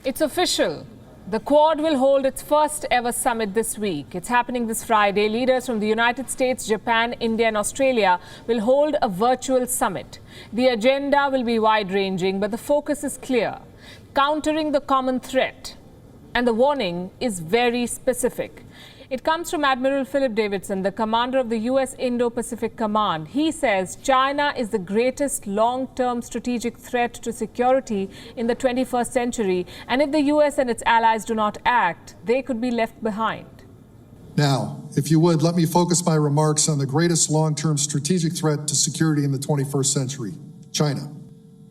It's official. The Quad will hold its first ever summit this week. It's happening this Friday. Leaders from the United States, Japan, India and Australia will hold a virtual summit. The agenda will be wide-ranging, but the focus is clear: countering the common threat. And the warning is very specific. It comes from Admiral Philip Davidson, the commander of the U.S. Indo-Pacific Command. He says China is the greatest long-term strategic threat to security in the 21st century. And if the U.S. and its allies do not act, they could be left behind. Now, if you would, let me focus my remarks on the greatest long-term strategic threat to security in the 21st century, China.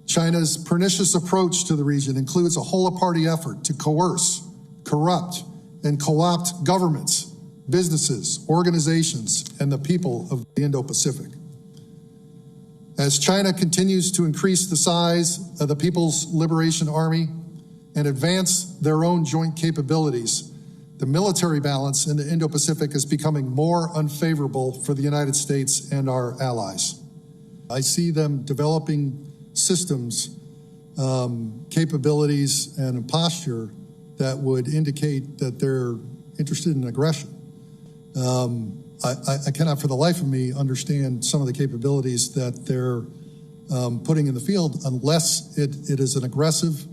China's pernicious approach to the region includes a whole-of-party effort to coerce, corrupt, and co-opt governments, businesses, organizations, and the people of the Indo-Pacific. As China continues to increase the size of the People's Liberation Army and advance their own joint capabilities, the military balance in the Indo-Pacific is becoming more unfavorable for the United States and our allies. I see them developing systems, capabilities, and a posture that would indicate that they're interested in aggression. I cannot for the life of me understand some of the capabilities that they're putting in the field unless it is an aggressive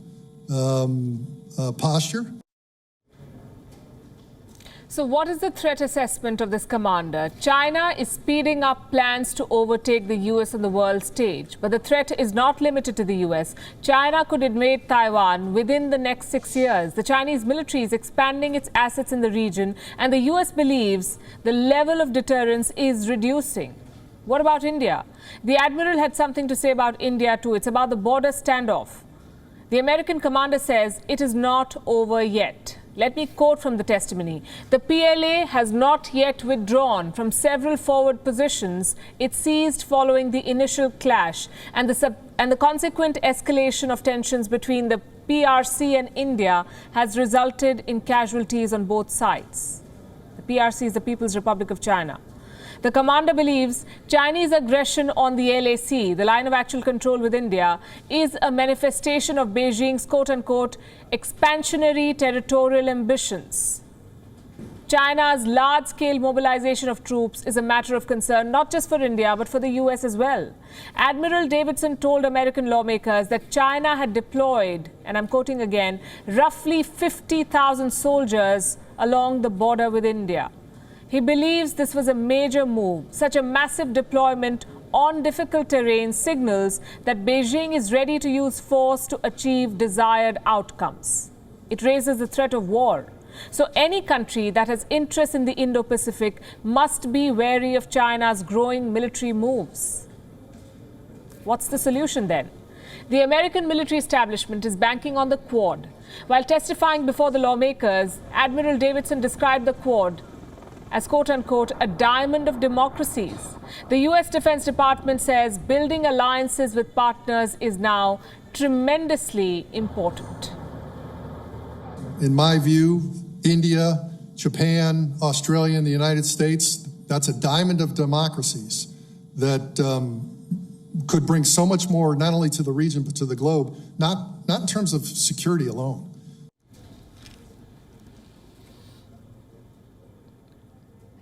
posture. So what is the threat assessment of this commander? China is speeding up plans to overtake the US on the world stage. But the threat is not limited to the US. China could invade Taiwan within the next 6 years. The Chinese military is expanding its assets in the region, and the US believes the level of deterrence is reducing. What about India? The Admiral had something to say about India too. It's about the border standoff. The American commander says it is not over yet. Let me quote from the testimony. The PLA has not yet withdrawn from several forward positions it seized following the initial clash, and the consequent escalation of tensions between the PRC and India has resulted in casualties on both sides. The PRC is the People's Republic of China. The commander believes Chinese aggression on the LAC, the line of actual control with India, is a manifestation of Beijing's quote-unquote expansionary territorial ambitions. China's large-scale mobilization of troops is a matter of concern not just for India but for the US as well. Admiral Davidson told American lawmakers that China had deployed, and I'm quoting again, roughly 50,000 soldiers along the border with India. He believes this was a major move. Such a massive deployment on difficult terrain signals that Beijing is ready to use force to achieve desired outcomes. It raises the threat of war. So any country that has interest in the Indo-Pacific must be wary of China's growing military moves. What's the solution then? The American military establishment is banking on the Quad. While testifying before the lawmakers, Admiral Davidson described the Quad as quote-unquote a diamond of democracies. The US Defense Department says building alliances with partners is now tremendously important. In my view, India, Japan, Australia, and the United States, that's a diamond of democracies that could bring so much more, not only to the region, but to the globe, not in terms of security alone.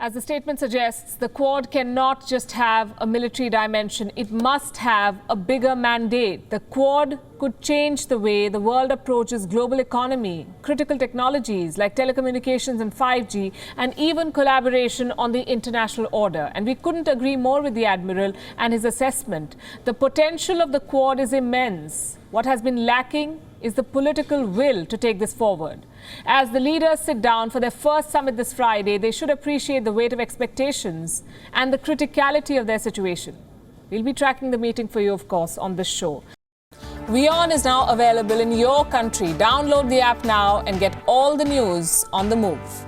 As the statement suggests, the Quad cannot just have a military dimension. It must have a bigger mandate. The Quad could change the way the world approaches global economy, critical technologies like telecommunications and 5G, and even collaboration on the international order. And we couldn't agree more with the Admiral and his assessment. The potential of the Quad is immense. What has been lacking is the political will to take this forward. As the leaders sit down for their first summit this Friday, they should appreciate the weight of expectations and the criticality of their situation. We'll be tracking the meeting for you, of course, on this show. WION is now available in your country. Download the app now and get all the news on the move.